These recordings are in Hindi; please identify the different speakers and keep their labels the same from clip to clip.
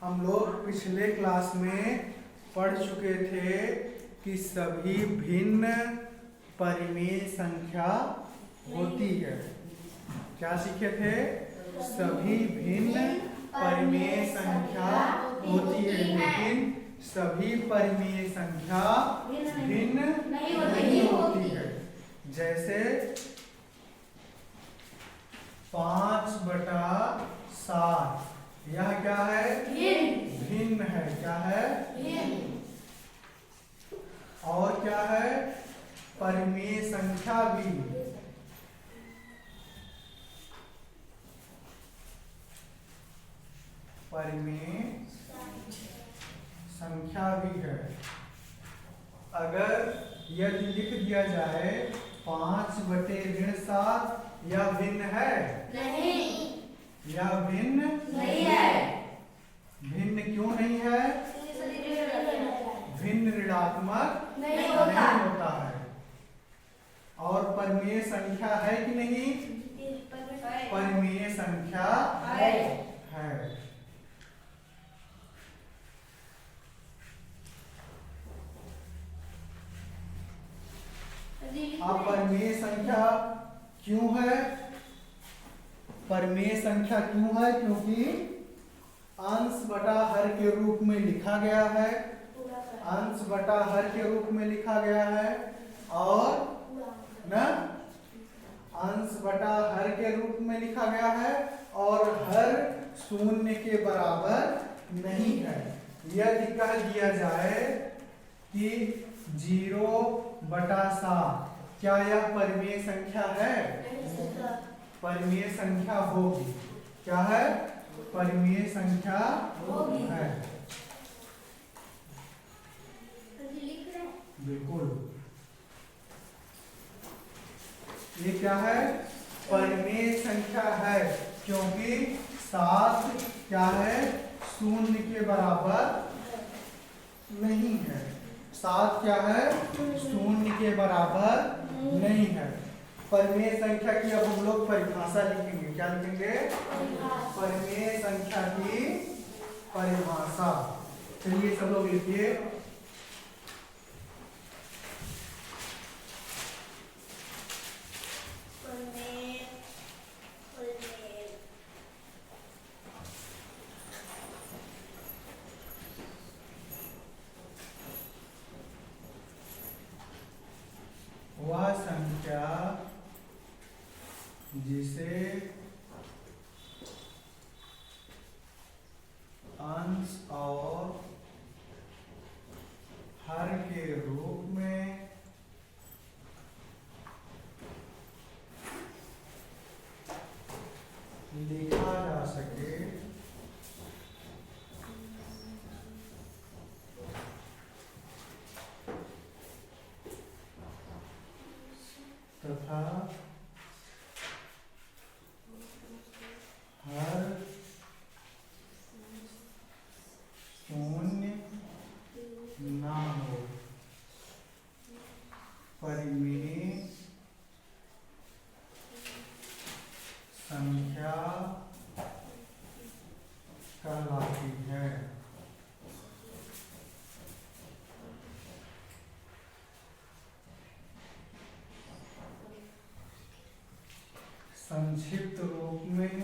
Speaker 1: हम लोग पिछले क्लास में पढ़ चुके थे कि सभी भिन्न परिमेय संख्या होती है। क्या सीखे थे? सभी भिन्न परिमेय संख्या होती है, लेकिन सभी परिमेय संख्या भिन्न नहीं होती है। जैसे 5/7 यह क्या है? भिन्न है। क्या है? और क्या है? परिमेय संख्या भी। परिमेय संख्या भी है। अगर यदि लिख दिया जाए 5/7 यह भिन्न है? नहीं। यह भिन्न नहीं है। भिन्न क्यों नहीं है? भिन्न ऋणात्मक नहीं होता है। और परिमेय संख्या है कि नहीं? परिमेय संख्या है। अब परिमेय संख्या क्यों है? परिमेय संख्या क्यों है? क्योंकि अंश बटा हर के रूप में लिखा गया है। अंश बटा हर के रूप में लिखा गया है और ना अंश बटा हर के रूप में लिखा गया है और हर शून्य के बराबर नहीं है। यदि कह दिया जाए कि 0/7 क्या यह परिमेय संख्या है? परिमेय संख्या होगी। क्या है? परिमेय संख्या है। बिल्कुल। ये क्या है? परिमेय संख्या है, क्योंकि 7 क्या है? शून्य के बराबर नहीं है। 7 क्या है? शून्य के बराबर नहीं है। परिमेय संख्या की अब हम लोग परिभाषा लिखेंगे। क्या लिखेंगे? परिमेय संख्या की परिभाषा। चलिए सब लोग लिखिए। वह संख्या जिसे अंश और हर के रूप में लिखा जा सके तथा हर शून्य ना हो, परिमेय संख्या कहलाती है। संक्षिप्त रूप में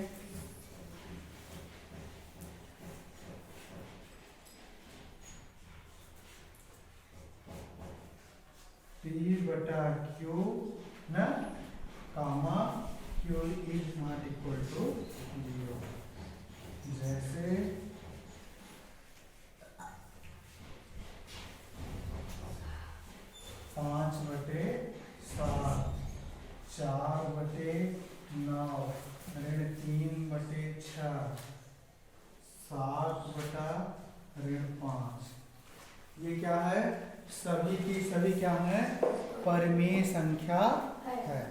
Speaker 1: 3/q ना comma q is not equal to 0। जैसे 5/7, 4/9, 3/6, 7/5। ये क्या है? सभी की सभी क्या है? परिमेय संख्या है।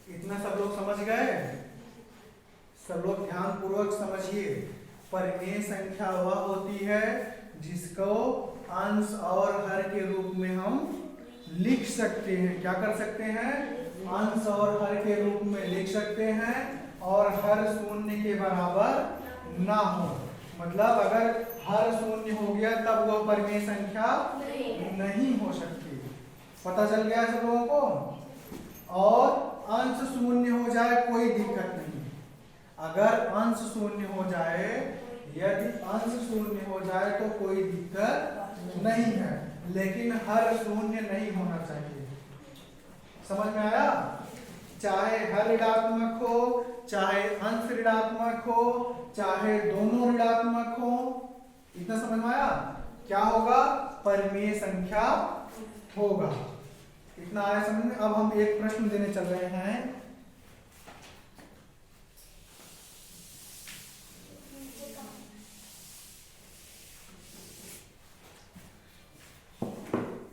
Speaker 1: इतना सब लोग समझ गए? सब लोग ध्यान पूर्वक समझिए। परिमेय संख्या वह होती है जिसको अंश और हर के रूप में हम लिख सकते हैं। क्या कर सकते हैं? अंश और हर के रूप में लिख सकते हैं और हर शून्य के बराबर ना हो। मतलब अगर हर शून्य हो गया तब वह परिमेय संख्या नहीं हो सकती। पता चल गया सब लोगों को? और अंश शून्य हो जाए कोई दिक्कत नहीं। अगर अंश शून्य हो जाए, यदि अंश शून्य हो जाए तो कोई दिक्कत नहीं है, लेकिन हर शून्य नहीं होना चाहिए। समझ में आया? चाहे हर ऋणात्मक हो, चाहे अंश ऋणात्मक हो, चाहे दोनों ऋणात्मक हो। इतना समझ में आया? क्या होगा? परिमेय संख्या होगा। इतना आया समझ में? अब हम एक प्रश्न देने चल रहे हैं।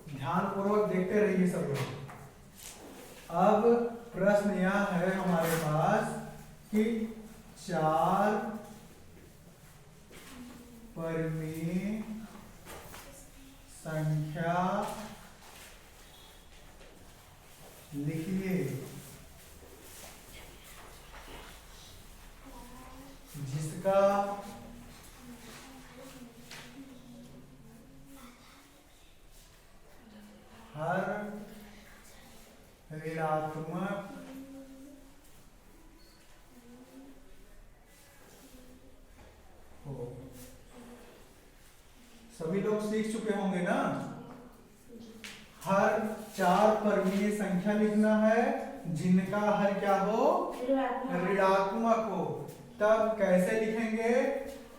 Speaker 1: ध्यान पूर्वक देखते रहिए सब लोग। अब प्रश्न यह है हमारे पास कि 4 परिमेय संख्या लिखिए जिसका हर ऋणात्मक हो। सभी लोग सीख चुके होंगे ना? हर 4 परिमेय संख्या लिखना है जिनका हर क्या हो? ऋणात्मक हो। तब कैसे लिखेंगे?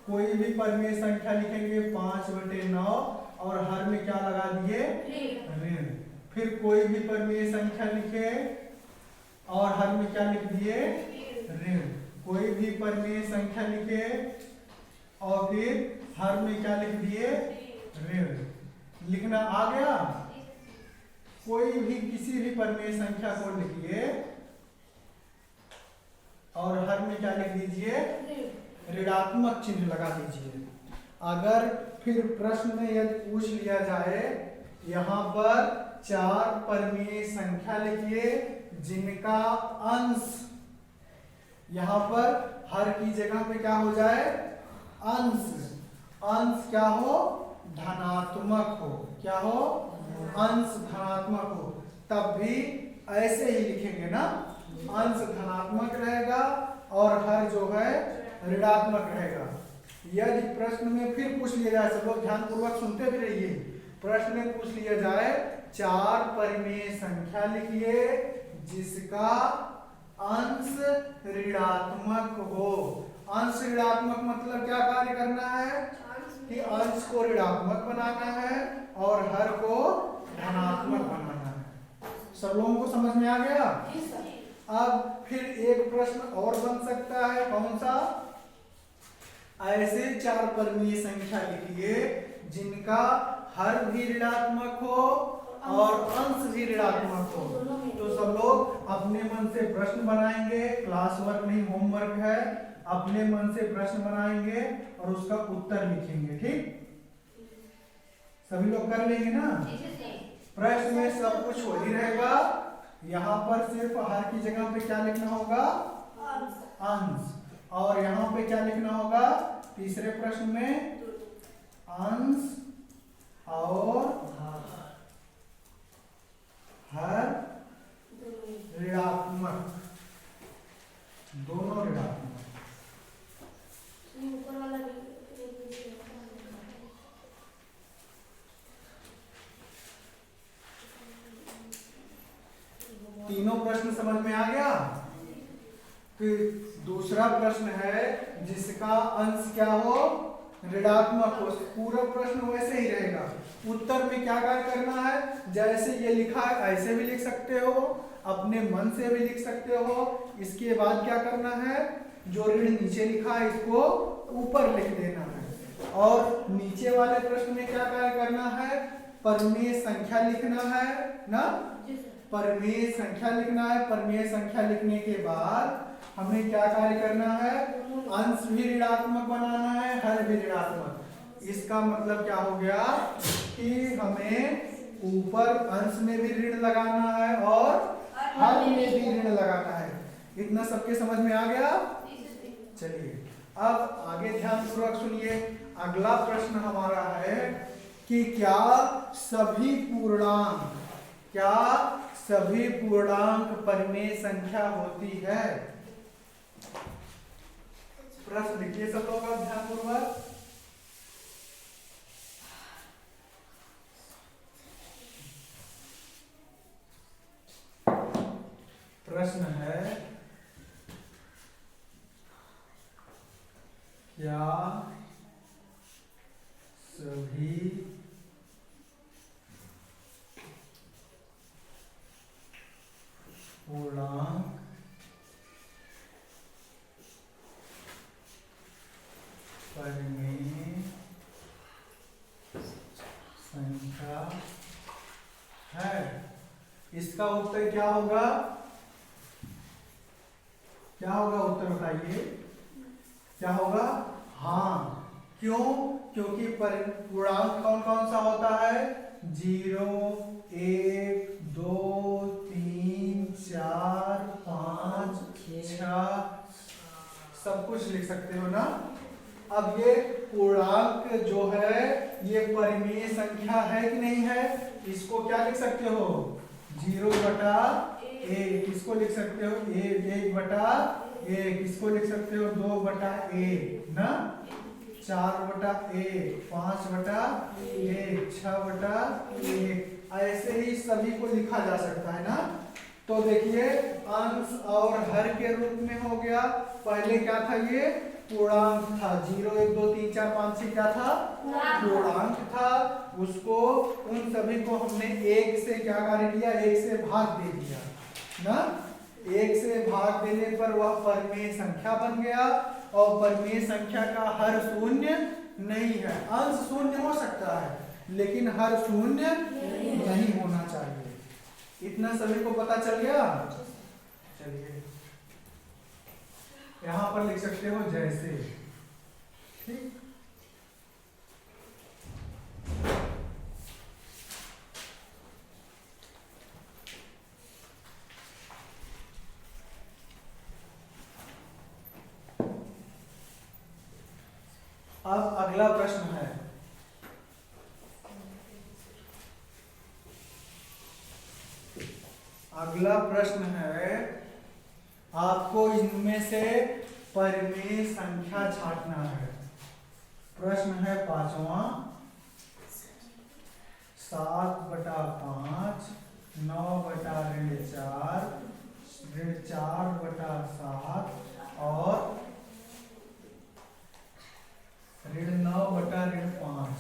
Speaker 1: कोई भी परिमेय संख्या लिखेंगे 5/9 और हर में क्या लगा दिए? ऋण। फिर कोई भी परिमेय संख्या लिखे और हर में क्या लिख दिए? ऋण। कोई भी परिमेय संख्या लिखे और फिर हर में क्या लिख दिए? ऋण। लिखना आ गया? कोई भी किसी भी परिमेय संख्या को लिखिए और हर में क्या लिख दीजिए? ऋणात्मक चिन्ह लगा दीजिए। अगर फिर प्रश्न में यदि पूछ लिया जाए यहाँ पर 4 परिमेय संख्या लिखिए जिनका अंश, यहाँ पर हर की जगह पे क्या हो जाए? अंश। अंश क्या हो? धनात्मक हो। क्या हो? अंश धनात्मक हो। तब भी ऐसे ही लिखेंगे ना? अंश धनात्मक रहेगा और हर जो है ऋणात्मक रहेगा। यदि प्रश्न में फिर पूछ लिया जाए, सब लोग ध्यान पूर्वक सुनते भी रहिए। प्रश्न में पूछ लिया जाए 4 परिमेय संख्या लिखिए जिसका अंश ऋणात्मक हो। अंश ऋणात्मक मतलब क्या कार्य करना है? कि अंश को ऋणात्मक बनाना है और हर को धनात्मक बनाना है। सब लोगों को समझ में आ गया? अब फिर एक प्रश्न और बन सकता है, कौन सा? ऐसे 4 परिमेय संख्या लिखिए जिनका हर भी ऋणात्मक हो और अंश भी ऋणात्मक हो। तो सब लोग अपने मन से प्रश्न बनाएंगे, क्लास वर्क नहीं होमवर्क है। अपने मन से प्रश्न बनाएंगे और उसका उत्तर लिखेंगे। ठीक? सभी लोग कर लेंगे ना? प्रश्न में सब कुछ हो ही रहेगा। यहाँ पर सिर्फ हर की जगह पे क्या लिखना होगा? अंश। और यहाँ पे क्या लिखना होगा? तीसरे प्रश्न में अंश और हर ऋणात्मक, दोनों ऋणात्मक। तीनों प्रश्न समझ में आ गया? फिर दूसरा प्रश्न है जिसका अंश क्या हो? ऋणात्मक हो। पूरा प्रश्न वैसे ही रहेगा। उत्तर में क्या कार्य करना है? जैसे ये लिखा है ऐसे भी लिख सकते हो, अपने मन से भी लिख सकते हो। इसके बाद क्या करना है? जो ऋण नीचे लिखा है इसको ऊपर लिख देना है। और नीचे वाले प्रश्न में क्या कार्य करना है? परिमेय संख्या लिखना है ना? परिमेय संख्या लिखना है। परिमेय संख्या लिखने के बाद हमें क्या कार्य करना है? अंश भी ऋणात्मक बनाना है, हर भी ऋणात्मक। इसका मतलब क्या हो गया कि हमें ऊपर अंश में भी ऋण लगाना है और हर में भी ऋण लगाना है। इतना सबके समझ में आ गया? चलिए अब आगे ध्यान पूर्वक सुनिए। अगला प्रश्न हमारा है कि क्या सभी पूर्णांक परिमेय संख्या होती है? प्रश्न लिखिए सब लोग आप ध्यान पूर्वक। प्रश्न है क्या सभी पूर्णांक परिमेय संख्या है? इसका उत्तर क्या होगा? क्या होगा उत्तर बताइए? क्या होगा? हाँ। क्यों? क्योंकि पूर्णांक कौन कौन सा होता है? 0, 1, 2, 3, 4, 5, 6 सब कुछ लिख सकते हो ना। अब ये पूर्णांक जो है ये परिमेय संख्या है कि नहीं है? इसको क्या लिख सकते हो? 0/1। इसको लिख सकते हो 1/1। इसको लिख सकते हो 2/1 ना। 4/1, 5/1, 6/1। ऐसे ही सभी को लिखा जा सकता है ना। तो देखिए अंश और हर के रूप में हो गया। पहले क्या था? ये पूर्णांक था। 0, 1, 2, 3, 4, 5, 6 क्या था? पूर्णांक था। उसको उन सभी को हमने 1 से क्या कार्य किया? 1 से भाग दे दिया ना। 1 से भाग देने पर वह परिमेय संख्या बन गया। और परिमेय संख्या का हर शून्य नहीं है। अंश शून्य हो सकता है लेकिन हर शून्य नहीं होना चाहिए। इतना सभी को पता चल गया? चलिए यहां पर लिख सकते हो जैसे। ठीक। अब अगला प्रश्न है आपको इनमें से परिमेय संख्या छांटना है। प्रश्न है 5वां। 7/5, 9/4, ऋण 4/7 और ऋण 9/5।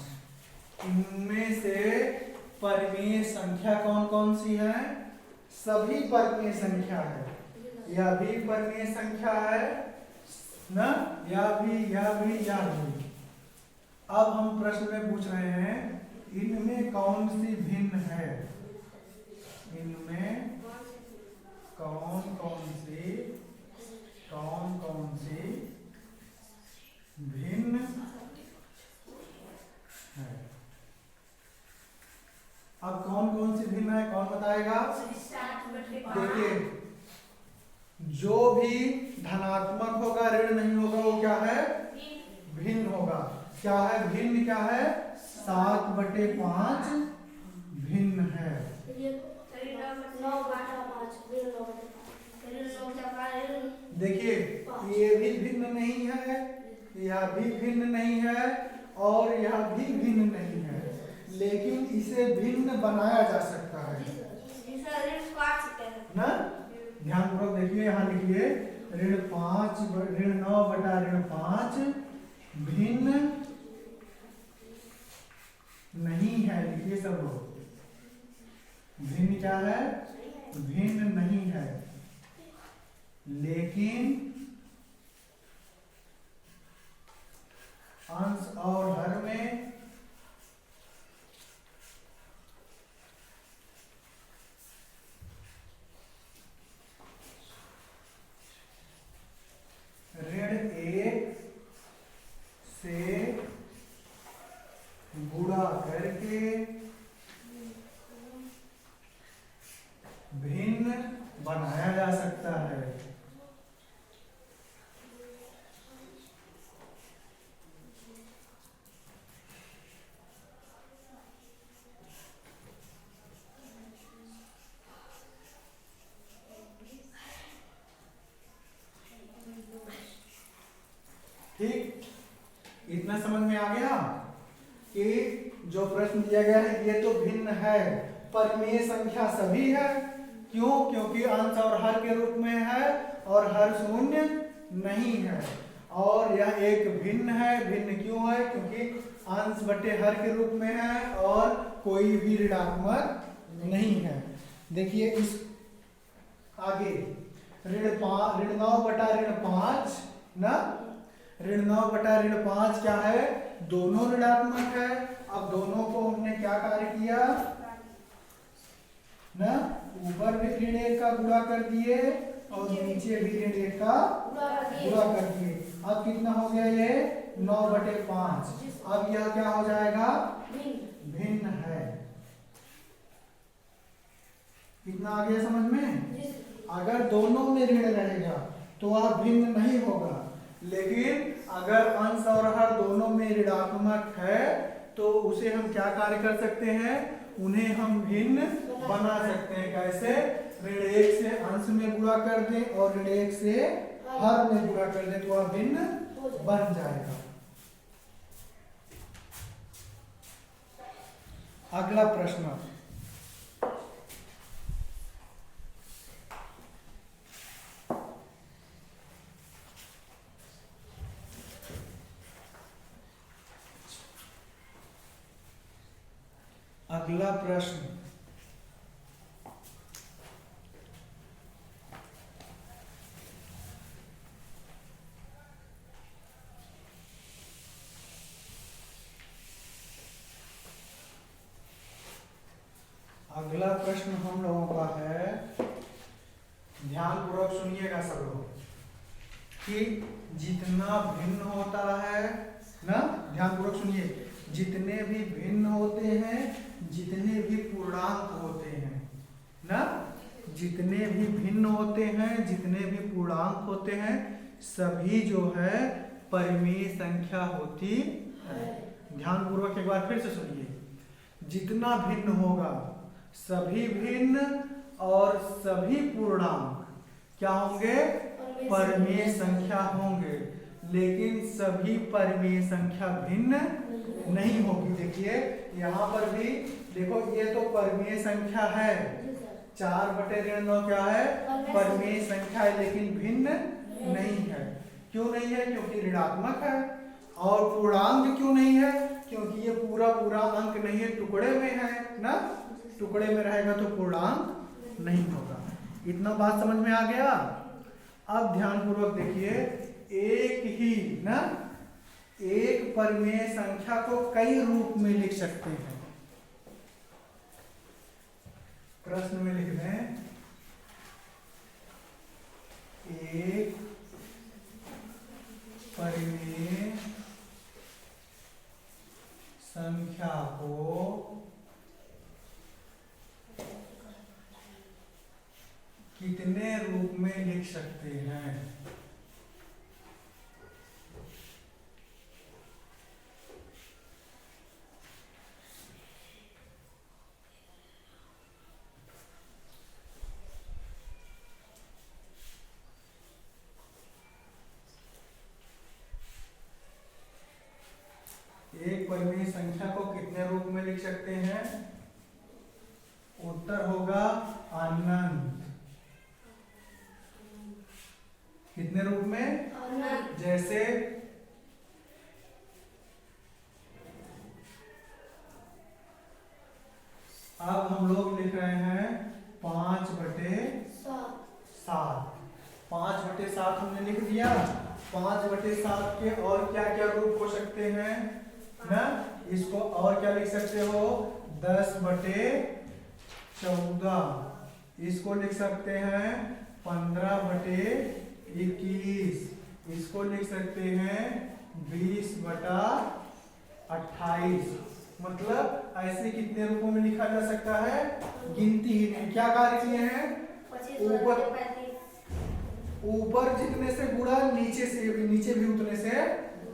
Speaker 1: इनमें से परिमेय संख्या कौन कौन सी है? सभी परिमेय संख्या है। यह भी परिमेय संख्या है ना। यह भी। अब हम प्रश्न में पूछ रहे हैं इनमें कौन सी भिन्न है? इनमें कौन कौन सी भिन्न है? अब कौन सी भिन्न है? कौन बताएगा? देखिए जो भी धनात्मक होगा ऋण नहीं होगा वो क्या है? भिन्न होगा। क्या है भिन्न? क्या है? 7/5 भिन्न है। देखिए ये भी भिन्न नहीं है, यह भी भिन्न नहीं है और यह भी भिन्न नहीं है, लेकिन इसे भिन्न बनाया जा सकता है ना। ध्यानपूर्वक देखिए, यहाँ लिखिए ऋण 9/5 भिन्न नहीं है। लिखिए सब लोग, भिन्न क्या है? भिन्न नहीं है, लेकिन अंश और हर में ऋण 1 से गुणा करके भिन्न बनाया जा सकता है। ठीक, इतना समझ में आ गया कि जो प्रश्न दिया गया है ये तो भिन्न है, परिमेय संख्या सभी है। क्यों? क्योंकि अंश और हर के रूप में है और हर शून्य नहीं है। और यह एक भिन्न है। भिन्न क्यों है? क्योंकि अंश बटे हर के रूप में है और कोई भी ऋणात्मक नहीं है। देखिए इस आगे ऋण 9 बटा ऋण 5 ना, ऋण 9 बटा ऋण 5 क्या है? दोनों ऋणात्मक है। अब दोनों को हमने क्या कार्य किया ना, ऊपर भी ऋण 1 का गुणा कर दिए और नीचे भी ऋण 1 का गुणा कर दिए। अब कितना हो गया ये? 9 बटे 5। अब यह क्या हो जाएगा? भिन्न है। कितना आ गया समझ में? अगर दोनों में ऋण रहेगा तो वह भिन्न नहीं होगा, लेकिन अगर अंश और हर दोनों में ऋणात्मक है तो उसे हम क्या कार्य कर सकते हैं? उन्हें हम भिन्न बना सकते हैं। कैसे? ऋण 1 से अंश में गुणा कर दें और ऋण 1 से हर में गुणा कर दें तो वह भिन्न बन जाएगा। अगला प्रश्न, अगला प्रश्न, अगला प्रश्न हम लोगों का है, ध्यान पूर्वक सुनिएगा सब लोग, कि जितना भिन्न होता है ना, ध्यान पूर्वक सुनिए, जितने भी भिन्न होते हैं, जितने भी पूर्णांक होते हैं ना, जितने भी भिन्न होते हैं, जितने भी पूर्णांक होते हैं, सभी जो है परिमेय संख्या होती है। ध्यान पूर्वक एक बार फिर से सुनिए, जितना भिन्न होगा सभी भिन्न और सभी पूर्णांक क्या होंगे? परिमेय संख्या होंगे, लेकिन सभी परिमेय संख्या भिन्न नहीं होगी। देखिए यहाँ पर भी देखो, ये तो परिमेय संख्या है, 4 बटे ऋण 9 क्या है? परिमेय संख्या है, लेकिन भिन्न नहीं है। क्यों नहीं है? क्योंकि ऋणात्मक है। और पूर्णांक क्यों नहीं है? क्योंकि ये पूरा पूरा अंक नहीं है, टुकड़े में है ना, टुकड़े में रहेगा तो पूर्णांक नहीं होगा। इतना बात समझ में आ गया? अब ध्यान पूर्वक देखिए, एक ही ना, एक परिमेय संख्या को कई रूप में लिख सकते हैं। प्रश्न में लिख दें, एक परिमेय संख्या को कितने रूप में लिख सकते हैं? एक परिमेय संख्या को कितने रूप में लिख सकते हैं? उत्तर होगा अनंत। कितने रूप में? जैसे अब हम लोग लिख रहे हैं 5 बटे 7। 5 बटे 7 हमने लिख दिया। 5 बटे 7 के और क्या क्या रूप हो सकते हैं ना? इसको और क्या लिख सकते हो? 10 बटे 14। इसको लिख सकते हैं 15 बटे 21। इसको लिख सकते हैं 20 बटा 28। मतलब ऐसे कितने रूपों में लिखा जा सकता है? गिनती ही नहीं। क्या कार्य किए हैं? ऊपर जितने से गुणा, नीचे भी उतने से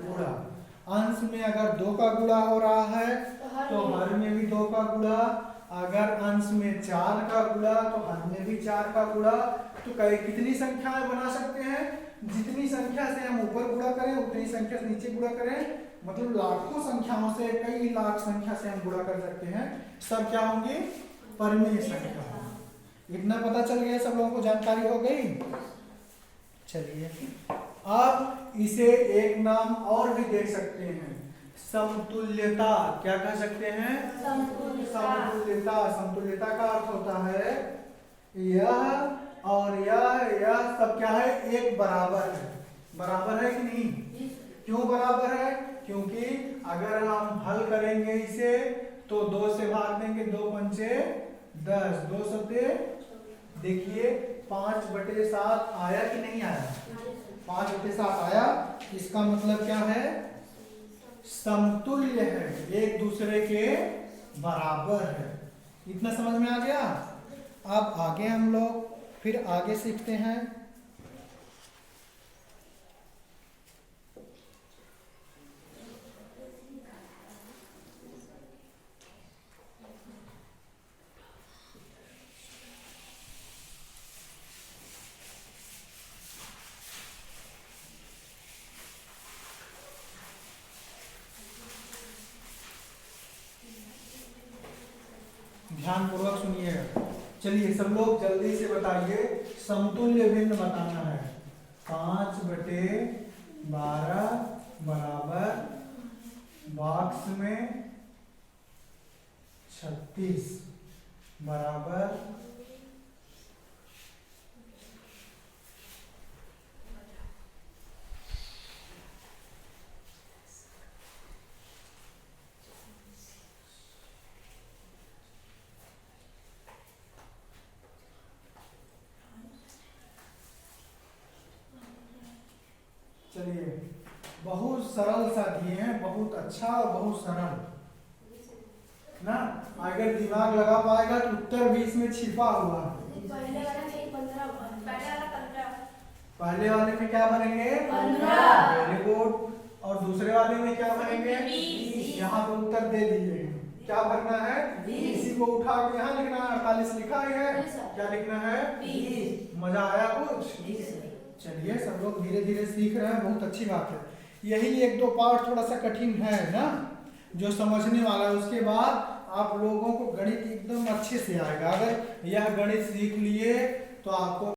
Speaker 1: गुणा। अंश में अगर 2 का गुणा हो रहा है तो हर में भी 2 का गुणा, अगर अंश में 4 का गुणा तो हर में भी 4 का गुणा। तो कितनी संख्याएं बना सकते हैं? जितनी संख्या से हम ऊपर गुणा करें उतनी संख्या से नीचे गुणा करें, मतलब लाखों संख्याओं से, कई लाख संख्या से हम गुणा कर सकते हैं। सब क्या होंगी? परिमेय संख्या। इतना पता चल गया, सब लोगों को जानकारी हो गई। चलिए अब इसे एक नाम और भी दे सकते हैं, समतुल्यता। क्या कह सकते हैं? समतुल्यता। समतुल्यता का अर्थ होता है यह और यह सब क्या है? एक बराबर है। बराबर है कि नहीं? क्यों बराबर है? क्योंकि अगर हम हल करेंगे इसे तो 2 से भाग देंगे, 2 पंचे 10, 2 सत्ते, देखिए 5/7 आया कि नहीं आया? 5/7 आया। इसका मतलब क्या है? समतुल्य है, एक दूसरे के बराबर है। इतना समझ में आ गया। अब आगे हम लोग फिर आगे सीखते हैं। ध्यान पूर्वक सुनिएगा। चलिए सब लोग जल्दी से बताइए, समतुल्य भिन्न बताना है। 5/12 बराबर बॉक्स में 36 बराबर चलिए बहुत सरल सा दिए हैं, बहुत अच्छा और बहुत सरल ना। अगर दिमाग लगा पाएगा तो उत्तर भी इसमें छिपा हुआ है। पहले वाले में क्या भरेंगे? 15। Very good. और दूसरे वाले में क्या भरेंगे? 20। यहाँ पे उत्तर दे दिए। क्या भरना है? 20। इसी को उठा के यहाँ लिखना है। 48 लिखा है, क्या लिखना है? 20। मजा आया कुछ? चलिए सब लोग धीरे धीरे सीख रहे हैं, बहुत अच्छी बात है। यही 1-2 पार्ट थोड़ा सा कठिन है ना, जो समझने वाला है। उसके बाद आप लोगों को गणित एकदम अच्छे से आएगा। अगर यह गणित सीख लिए तो आपको